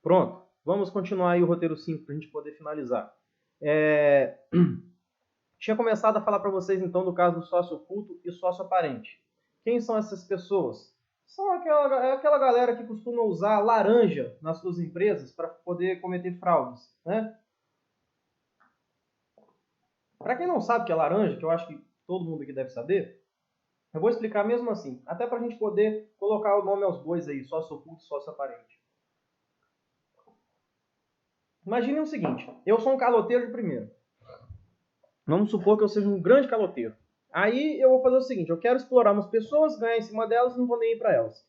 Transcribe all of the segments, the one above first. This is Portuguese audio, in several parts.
Pronto, vamos continuar aí o roteiro 5 para a gente poder finalizar. Tinha começado a falar para vocês então do caso do sócio oculto e sócio aparente. Quem são essas pessoas? São aquela galera que costuma usar laranja nas suas empresas para poder cometer fraudes, né? Para quem não sabe o que é laranja, que eu acho que todo mundo aqui deve saber, eu vou explicar mesmo assim, até para a gente poder colocar o nome aos bois aí, sócio oculto e sócio aparente. Imaginem o seguinte, eu sou um caloteiro de primeira. Vamos supor que eu seja um grande caloteiro. Aí eu vou fazer o seguinte, eu quero explorar umas pessoas, ganhar em cima delas e não vou nem ir para elas.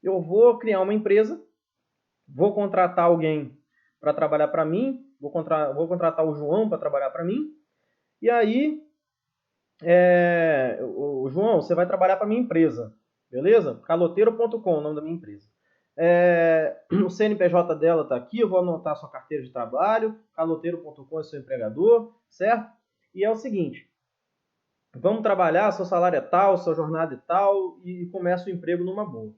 Eu vou criar uma empresa, vou contratar alguém para trabalhar para mim, vou contratar o João para trabalhar para mim, e aí, o João, você vai trabalhar para minha empresa, beleza? Caloteiro.com, o nome da minha empresa. O CNPJ dela está aqui, eu vou anotar sua carteira de trabalho, caloteiro.com é seu empregador, certo? E é o seguinte, vamos trabalhar, seu salário é tal, sua jornada é tal, e começa o emprego numa boa.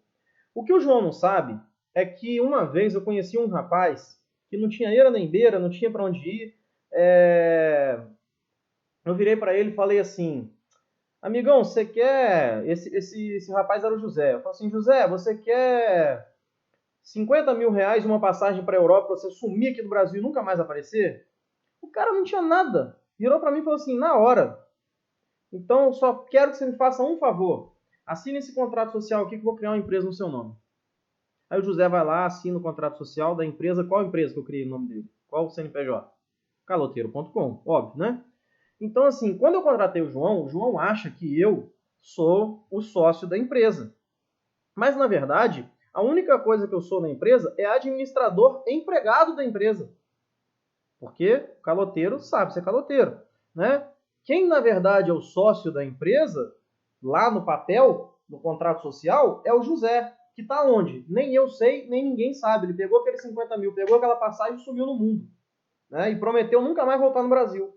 O que o João não sabe é que uma vez eu conheci um rapaz que não tinha eira nem beira, não tinha para onde ir. Eu virei para ele e falei assim, amigão, você quer... Esse rapaz era o José. Eu falei assim, José, você quer 50 mil reais uma passagem para a Europa para você sumir aqui do Brasil e nunca mais aparecer? O cara não tinha nada. Virou para mim e falou assim, na hora. Então, só quero que você me faça um favor. Assine esse contrato social aqui que eu vou criar uma empresa no seu nome. Aí o José vai lá, assina o contrato social da empresa. Qual empresa que eu criei o nome dele? Qual o CNPJ? Caloteiro.com, óbvio, né? Então, assim, quando eu contratei o João acha que eu sou o sócio da empresa. Mas, na verdade, a única coisa que eu sou na empresa é administrador empregado da empresa. Porque o caloteiro sabe ser caloteiro, né? Quem, na verdade, é o sócio da empresa, lá no papel, no contrato social, é o José, que está onde? Nem eu sei, nem ninguém sabe. Ele pegou aqueles 50 mil, pegou aquela passagem e sumiu no mundo. Né? E prometeu nunca mais voltar no Brasil.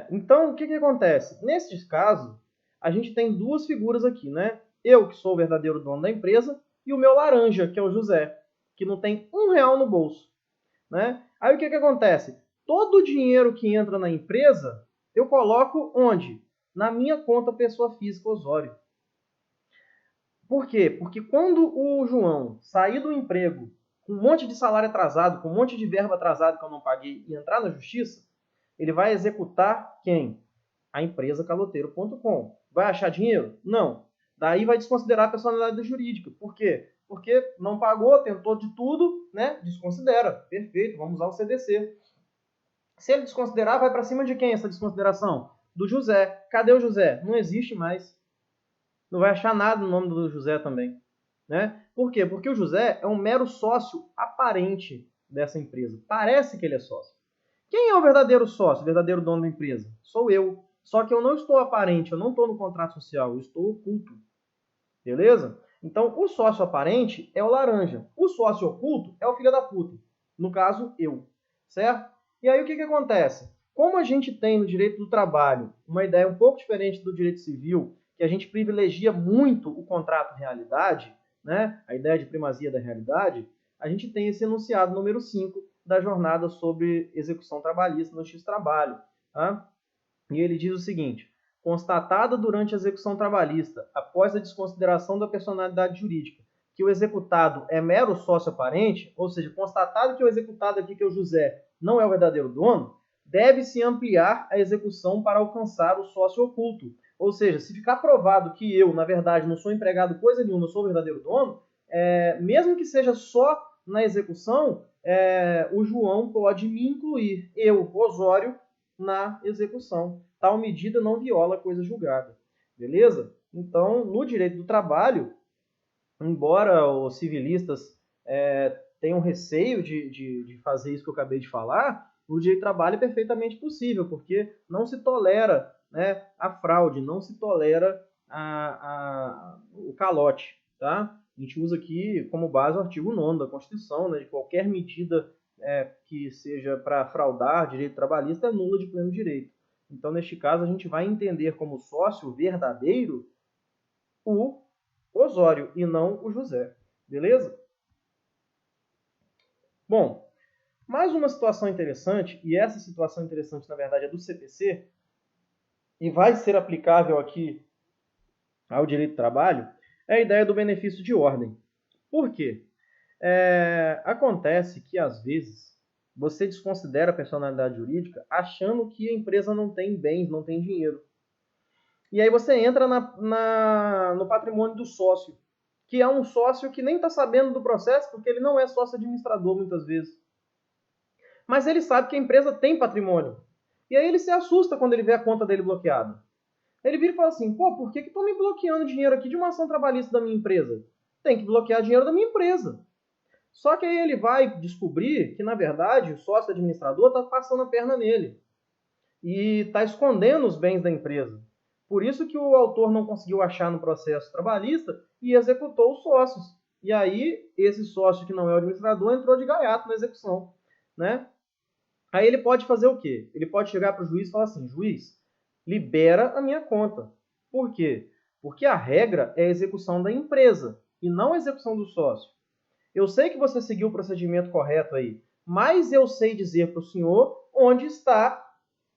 Então, o que acontece? Nesses casos, a gente tem duas figuras aqui, né? Eu, que sou o verdadeiro dono da empresa, e o meu laranja, que é o José, que não tem R$1 no bolso. Né? Aí o que acontece? Todo o dinheiro que entra na empresa, eu coloco onde? Na minha conta pessoa física Osório. Por quê? Porque quando o João sair do emprego com um monte de salário atrasado, com um monte de verba atrasada que eu não paguei e entrar na justiça, ele vai executar quem? A empresa caloteiro.com. Vai achar dinheiro? Não. Daí vai desconsiderar a personalidade jurídica. Por quê? Porque não pagou, tentou de tudo, né? Desconsidera. Perfeito, vamos usar o CDC. Se ele desconsiderar, vai para cima de quem essa desconsideração? Do José. Cadê o José? Não existe mais. Não vai achar nada no nome do José também. Né? Por quê? Porque o José é um mero sócio aparente dessa empresa. Parece que ele é sócio. Quem é o verdadeiro sócio, o verdadeiro dono da empresa? Sou eu. Só que eu não estou aparente, eu não estou no contrato social, eu estou oculto. Beleza? Então, o sócio aparente é o laranja. O sócio oculto é o filho da puta. No caso, eu. Certo? E aí o que acontece? Como a gente tem no direito do trabalho uma ideia um pouco diferente do direito civil, que a gente privilegia muito o contrato realidade, né? A ideia de primazia da realidade, a gente tem esse enunciado número 5 da jornada sobre execução trabalhista no X-Trabalho. Tá? E ele diz o seguinte: constatada durante a execução trabalhista, após a desconsideração da personalidade jurídica, que o executado é mero sócio aparente, ou seja, constatado que o executado aqui, que é o José, não é o verdadeiro dono, deve-se ampliar a execução para alcançar o sócio oculto. Ou seja, se ficar provado que eu, na verdade, não sou empregado coisa nenhuma, sou o verdadeiro dono, mesmo que seja só na execução, o João pode me incluir, eu, Osório, na execução. Tal medida não viola a coisa julgada. Beleza? Então, no direito do trabalho, embora os civilistas tenham receio de fazer isso que eu acabei de falar, no direito do trabalho é perfeitamente possível, porque não se tolera, né, a fraude, não se tolera o calote. Tá? A gente usa aqui como base o artigo 9º da Constituição, né, de qualquer medida que seja para fraudar direito trabalhista é nula de pleno direito. Então, neste caso, a gente vai entender como sócio verdadeiro o Osório e não o José. Beleza? Bom, mais uma situação interessante, e essa situação interessante, na verdade, é do CPC, e vai ser aplicável aqui ao direito do trabalho, é a ideia do benefício de ordem. Por quê? Acontece que, às vezes, você desconsidera a personalidade jurídica achando que a empresa não tem bens, não tem dinheiro. E aí você entra no patrimônio do sócio, que é um sócio que nem está sabendo do processo, porque ele não é sócio administrador, muitas vezes. Mas ele sabe que a empresa tem patrimônio. E aí ele se assusta quando ele vê a conta dele bloqueada. Ele vira e fala assim, pô, por que estão me bloqueando dinheiro aqui de uma ação trabalhista da minha empresa? Tem que bloquear dinheiro da minha empresa. Só que aí ele vai descobrir que, na verdade, o sócio administrador está passando a perna nele e está escondendo os bens da empresa. Por isso que o autor não conseguiu achar no processo trabalhista e executou os sócios. E aí, esse sócio que não é o administrador entrou de gaiato na execução, né? Aí ele pode fazer o quê? Ele pode chegar para o juiz e falar assim, juiz, libera a minha conta. Por quê? Porque a regra é a execução da empresa e não a execução do sócio. Eu sei que você seguiu o procedimento correto aí, mas eu sei dizer para o senhor onde está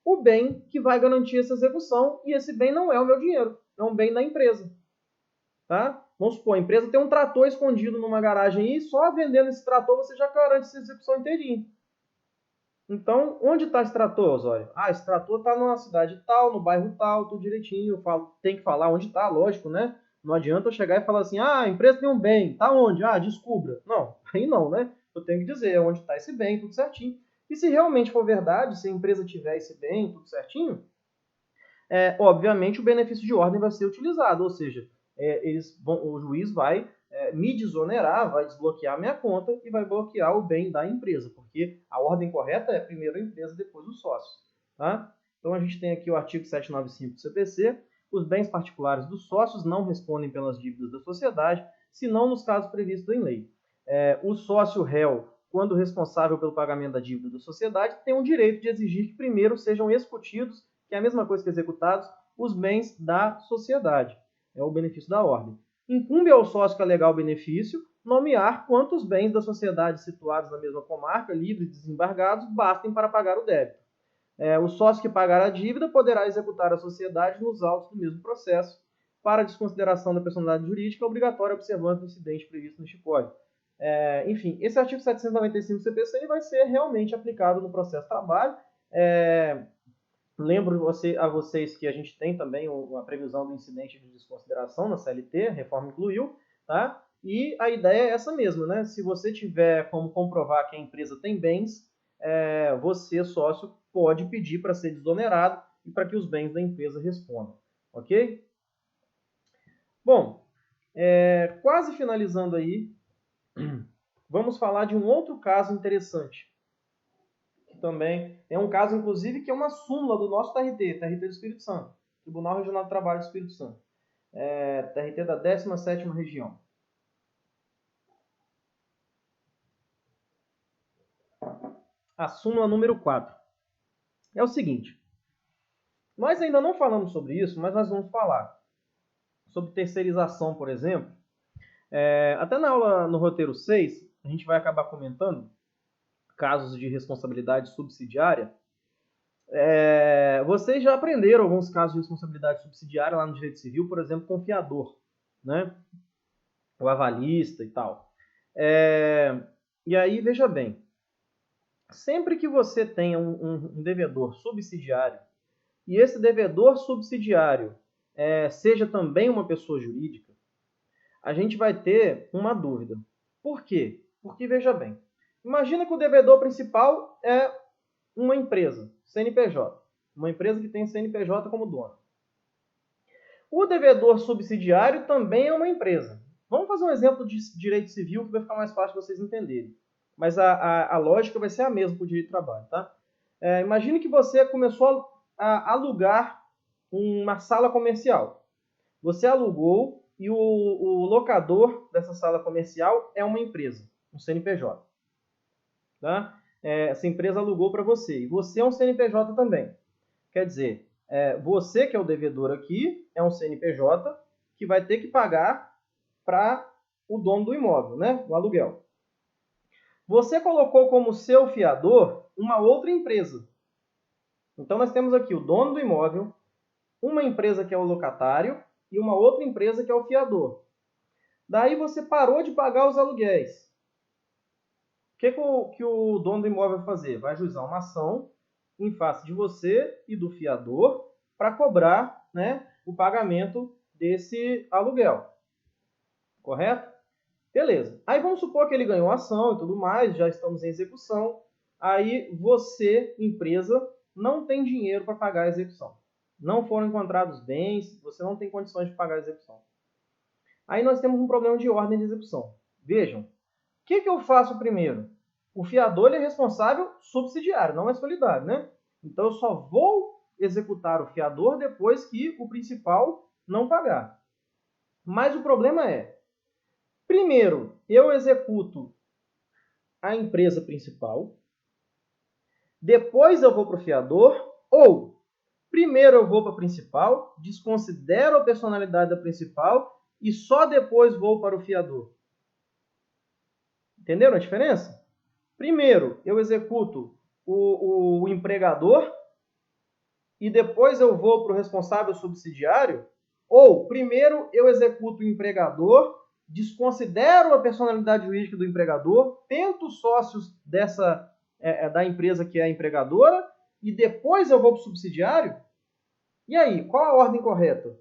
o bem que vai garantir essa execução, e esse bem não é o meu dinheiro, é um bem da empresa. Tá? Vamos supor, a empresa tem um trator escondido numa garagem aí, só vendendo esse trator você já garante essa execução inteirinha. Então, onde está esse trator, Osório? Ah, esse trator está numa cidade tal, no bairro tal, tudo direitinho. Eu falo, tem que falar onde está, lógico, né? Não adianta eu chegar e falar assim, ah, a empresa tem um bem, tá onde? Ah, descubra. Não, aí não, né? Eu tenho que dizer onde está esse bem, tudo certinho. E se realmente for verdade, se a empresa tiver esse bem, tudo certinho, obviamente o benefício de ordem vai ser utilizado, ou seja, o juiz vai me desonerar, vai desbloquear a minha conta e vai bloquear o bem da empresa, porque a ordem correta é primeiro a empresa, depois os sócios. Tá? Então a gente tem aqui o artigo 795 do CPC, os bens particulares dos sócios não respondem pelas dívidas da sociedade, senão nos casos previstos em lei. O sócio réu, quando responsável pelo pagamento da dívida da sociedade, tem o direito de exigir que primeiro sejam executidos, que é a mesma coisa que executados, os bens da sociedade. É o benefício da ordem. Incumbe ao sócio que alegar o benefício nomear quantos bens da sociedade situados na mesma comarca, livres e desembargados, bastem para pagar o débito. O sócio que pagar a dívida poderá executar a sociedade nos autos do mesmo processo. Para desconsideração da personalidade jurídica, é obrigatória a observância do incidente previsto neste Código. Enfim, esse artigo 795 do CPC vai ser realmente aplicado no processo de trabalho. Lembro a vocês que a gente tem também uma previsão do incidente de desconsideração na CLT, a reforma incluiu, tá? E a ideia é essa mesma, né? Se você tiver como comprovar que a empresa tem bens, você, sócio, pode pedir para ser desonerado e para que os bens da empresa respondam, ok? Bom, quase finalizando aí, vamos falar de um outro caso interessante. Também é um caso, inclusive, que é uma súmula do nosso TRT do Espírito Santo, Tribunal Regional do Trabalho do Espírito Santo, TRT da 17ª Região. A súmula número 4. É o seguinte, nós ainda não falamos sobre isso, mas nós vamos falar sobre terceirização, por exemplo. Até na aula, no roteiro 6, a gente vai acabar comentando casos de responsabilidade subsidiária. Vocês já aprenderam alguns casos de responsabilidade subsidiária lá no direito civil, por exemplo, confiador, né? O avalista e tal. E aí, veja bem, sempre que você tenha um devedor subsidiário, e esse devedor subsidiário seja também uma pessoa jurídica, a gente vai ter uma dúvida. Por quê? Porque, veja bem, imagina que o devedor principal é uma empresa, CNPJ, uma empresa que tem CNPJ como dono. O devedor subsidiário também é uma empresa. Vamos fazer um exemplo de direito civil que vai ficar mais fácil de vocês entenderem. Mas a lógica vai ser a mesma para o direito do trabalho, tá? Imagine que você começou a alugar uma sala comercial. Você alugou e o locador dessa sala comercial é uma empresa, um CNPJ. Tá? Essa empresa alugou para você e você é um CNPJ também. Quer dizer, você que é o devedor aqui é um CNPJ que vai ter que pagar para o dono do imóvel, né? O aluguel. Você colocou como seu fiador uma outra empresa. Então, nós temos aqui o dono do imóvel, uma empresa que é o locatário e uma outra empresa que é o fiador. Daí você parou de pagar os aluguéis. O que o dono do imóvel vai fazer? Vai ajuizar uma ação em face de você e do fiador para cobrar, né, o pagamento desse aluguel. Correto? Beleza. Aí vamos supor que ele ganhou a ação e tudo mais, já estamos em execução. Aí você, empresa, não tem dinheiro para pagar a execução. Não foram encontrados bens, você não tem condições de pagar a execução. Aí nós temos um problema de ordem de execução. Vejam, o que eu faço primeiro? O fiador ele é responsável subsidiário, não é solidário, né? Então eu só vou executar o fiador depois que o principal não pagar. Mas o problema é, primeiro, eu executo a empresa principal, depois eu vou para o fiador, ou primeiro eu vou para a principal, desconsidero a personalidade da principal e só depois vou para o fiador. Entenderam a diferença? Primeiro eu executo o empregador e depois eu vou para o responsável subsidiário, ou primeiro eu executo o empregador, desconsidero a personalidade jurídica do empregador, tento os sócios da empresa que é a empregadora, e depois eu vou para o subsidiário? E aí, qual a ordem correta?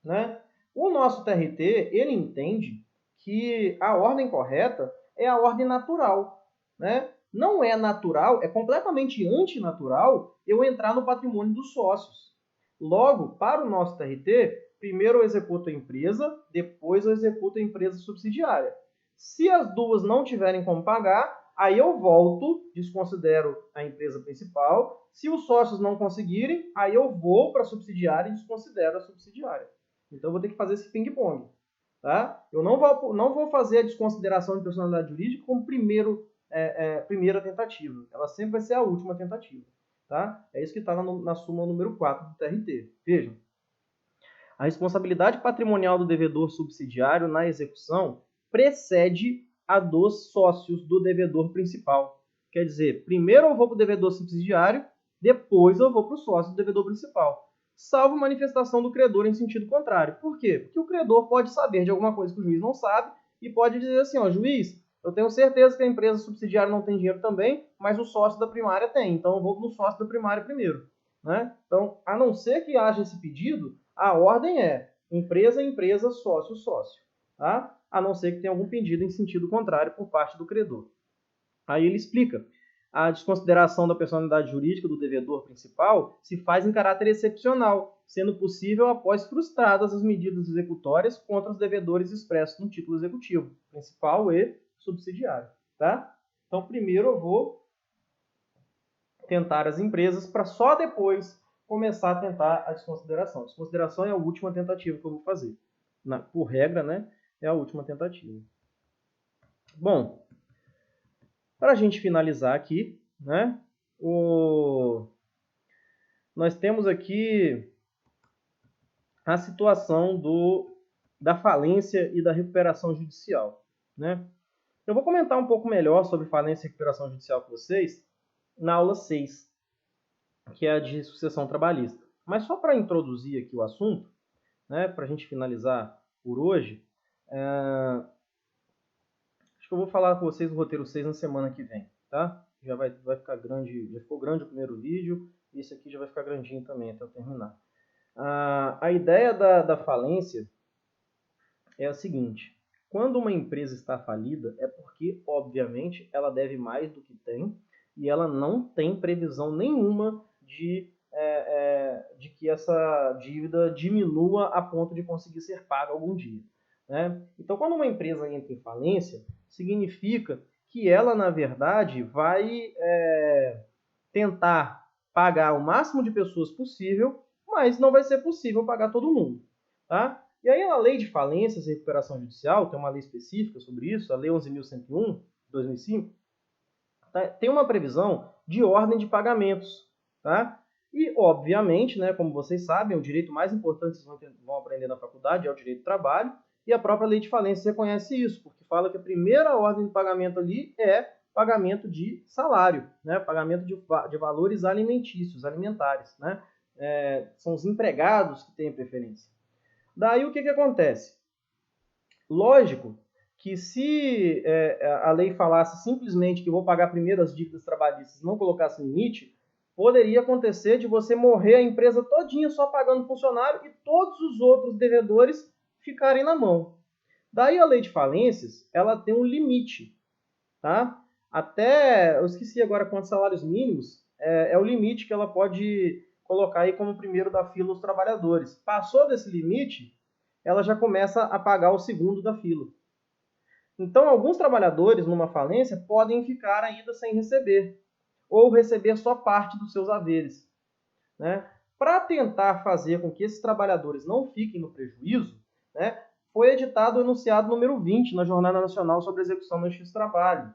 Né? O nosso TRT, ele entende que a ordem correta é a ordem natural. Né? Não é natural, é completamente antinatural eu entrar no patrimônio dos sócios. Logo, para o nosso TRT, primeiro eu executo a empresa, depois eu executo a empresa subsidiária. Se as duas não tiverem como pagar, aí eu volto, desconsidero a empresa principal. Se os sócios não conseguirem, aí eu vou para a subsidiária e desconsidero a subsidiária. Então eu vou ter que fazer esse ping-pong. Tá? Eu não vou fazer a desconsideração de personalidade jurídica como primeira tentativa. Ela sempre vai ser a última tentativa. Tá? É isso que está na súmula número 4 do TRT. Vejam. A responsabilidade patrimonial do devedor subsidiário na execução precede a dos sócios do devedor principal. Quer dizer, primeiro eu vou para o devedor subsidiário, depois eu vou para o sócio do devedor principal. Salvo manifestação do credor em sentido contrário. Por quê? Porque o credor pode saber de alguma coisa que o juiz não sabe e pode dizer assim, ó, juiz, eu tenho certeza que a empresa subsidiária não tem dinheiro também, mas o sócio da primária tem, então eu vou no sócio da primária primeiro. Né? Então, a não ser que haja esse pedido, a ordem é empresa, empresa, sócio, sócio. Tá? A não ser que tenha algum pedido em sentido contrário por parte do credor. Aí ele explica. A desconsideração da personalidade jurídica do devedor principal se faz em caráter excepcional, sendo possível após frustradas as medidas executórias contra os devedores expressos no título executivo, principal e subsidiário. Tá? Então, primeiro eu vou tentar as empresas para só depois começar a tentar a desconsideração. A desconsideração é a última tentativa que eu vou fazer. Por regra, né, é a última tentativa. Bom, para a gente finalizar aqui, né, nós temos aqui a situação da falência e da recuperação judicial. Né? Eu vou comentar um pouco melhor sobre falência e recuperação judicial com vocês na aula 6, que é a de sucessão trabalhista. Mas só para introduzir aqui o assunto, né, para a gente finalizar por hoje, acho que eu vou falar com vocês do roteiro 6 na semana que vem. Tá? Já vai ficar grande, já ficou grande o primeiro vídeo, e esse aqui já vai ficar grandinho também até eu terminar. A ideia da falência é a seguinte: quando uma empresa está falida, é porque, obviamente, ela deve mais do que tem e ela não tem previsão nenhuma de que essa dívida diminua a ponto de conseguir ser paga algum dia. Né? Então, quando uma empresa entra em falência, significa que ela, na verdade, vai tentar pagar o máximo de pessoas possível, mas não vai ser possível pagar todo mundo. Tá? E aí a lei de falências e recuperação judicial, tem uma lei específica sobre isso, a lei 11.101, de 2005, tá? Tem uma previsão de ordem de pagamentos. Tá? E, obviamente, né, como vocês sabem, o direito mais importante que vocês vão aprender na faculdade é o direito do trabalho, e a própria lei de falência reconhece isso, porque fala que a primeira ordem de pagamento ali é pagamento de salário, né? Pagamento de valores alimentícios, alimentares, né? São os empregados que têm a preferência. Daí o que acontece? Lógico que se a lei falasse simplesmente que vou pagar primeiro as dívidas trabalhistas e não colocasse limite, poderia acontecer de você morrer a empresa todinha só pagando funcionário e todos os outros devedores ficarem na mão. Daí a lei de falências, ela tem um limite, tá? Até, eu esqueci agora quantos salários mínimos, é o limite que ela pode colocar aí como primeiro da fila os trabalhadores. Passou desse limite, ela já começa a pagar o segundo da fila. Então, alguns trabalhadores numa falência podem ficar ainda sem receber, ou receber só parte dos seus haveres, né? Para tentar fazer com que esses trabalhadores não fiquem no prejuízo, né, foi editado o enunciado número 20 na Jornada Nacional sobre a Execução da Justiça do Trabalho,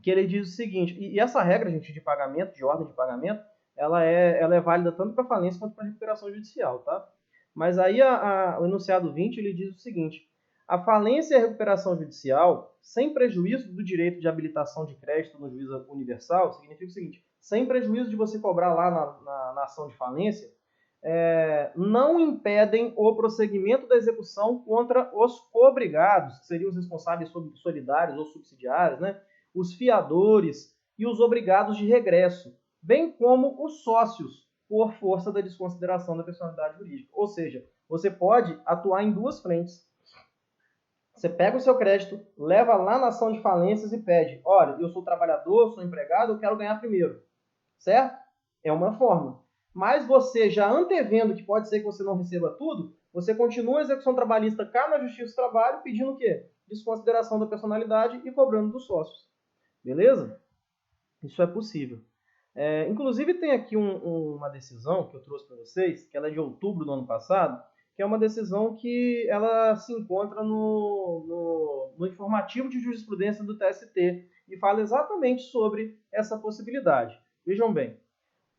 que ele diz o seguinte, e essa regra, gente, de pagamento, de ordem de pagamento, ela é válida tanto para falência quanto para recuperação judicial, tá? Mas aí o enunciado 20, ele diz o seguinte, a falência e a recuperação judicial, sem prejuízo do direito de habilitação de crédito no juízo universal, significa o seguinte, sem prejuízo de você cobrar lá na ação de falência, não impedem o prosseguimento da execução contra os cobrigados, que seriam os responsáveis solidários ou subsidiários, né? Os fiadores e os obrigados de regresso, bem como os sócios, por força da desconsideração da personalidade jurídica. Ou seja, você pode atuar em duas frentes. Você pega o seu crédito, leva lá na ação de falências e pede, olha, eu sou trabalhador, sou empregado, eu quero ganhar primeiro. Certo? É uma forma. Mas você, já antevendo que pode ser que você não receba tudo, você continua a execução trabalhista cá na Justiça do Trabalho pedindo o quê? Desconsideração da personalidade e cobrando dos sócios. Beleza? Isso é possível. Inclusive tem aqui uma decisão que eu trouxe para vocês, que ela é de outubro do ano passado, que é uma decisão que ela se encontra no informativo de jurisprudência do TST e fala exatamente sobre essa possibilidade. Vejam bem,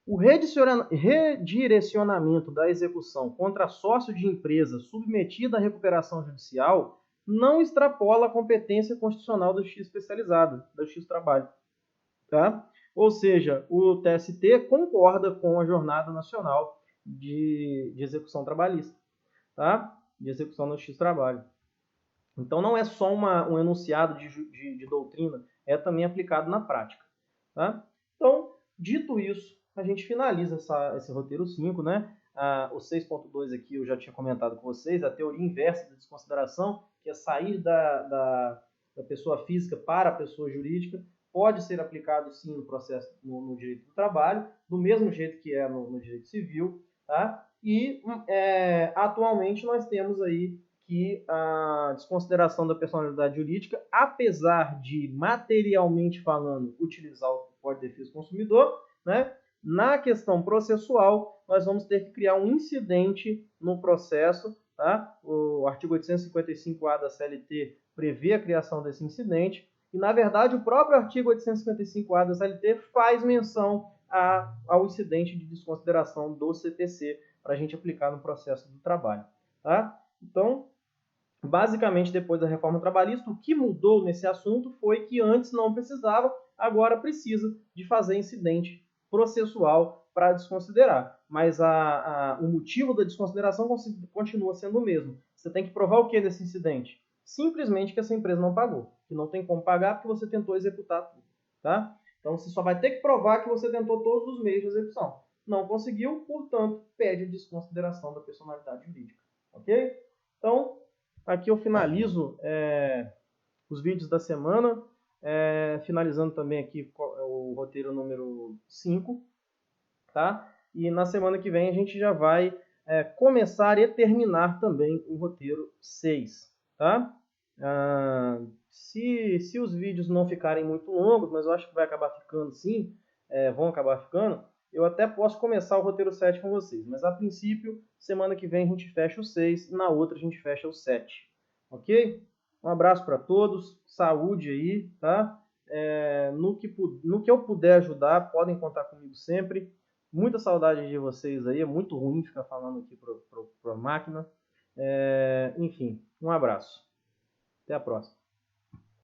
o redirecionamento da execução contra sócio de empresa submetida à recuperação judicial não extrapola a competência constitucional da Justiça Especializada, da Justiça do Trabalho. Tá? Ou seja, o TST concorda com a Jornada Nacional de Execução Trabalhista, tá? De execução da Justiça do Trabalho. Então não é só um enunciado de doutrina, é também aplicado na prática. Tá? Então, dito isso, a gente finaliza esse roteiro 5, né? O 6.2 aqui eu já tinha comentado com vocês, a teoria inversa da desconsideração, que é sair da pessoa física para a pessoa jurídica, pode ser aplicado sim no processo no direito do trabalho, do mesmo jeito que é no direito civil, tá? E atualmente nós temos aí que a desconsideração da personalidade jurídica, apesar de materialmente falando utilizar o Código de Defesa do Consumidor, né, na questão processual nós vamos ter que criar um incidente no processo, tá? O artigo 855-A da CLT prevê a criação desse incidente e, na verdade, o próprio artigo 855-A da CLT faz menção ao incidente de desconsideração do CTC para a gente aplicar no processo do trabalho, tá? Então, basicamente, depois da reforma trabalhista, o que mudou nesse assunto foi que antes não precisava, agora precisa de fazer incidente processual para desconsiderar. Mas o motivo da desconsideração continua sendo o mesmo. Você tem que provar o que nesse incidente? Simplesmente que essa empresa não pagou, que não tem como pagar porque você tentou executar tudo. Tá? Então, você só vai ter que provar que você tentou todos os meios de execução. Não conseguiu, portanto, pede a desconsideração da personalidade jurídica. Ok? Então, aqui eu finalizo os vídeos da semana, finalizando também aqui o roteiro número 5, tá? E na semana que vem a gente já vai começar e terminar também o roteiro 6, tá? Se os vídeos não ficarem muito longos, mas eu acho que vai acabar ficando sim, vão acabar ficando, eu até posso começar o roteiro 7 com vocês, mas a princípio, semana que vem a gente fecha o 6 e na outra a gente fecha o 7. Ok? Um abraço para todos, saúde aí, tá? No que eu puder ajudar, podem contar comigo sempre. Muita saudade de vocês aí, é muito ruim ficar falando aqui para a máquina. Enfim, um abraço. Até a próxima.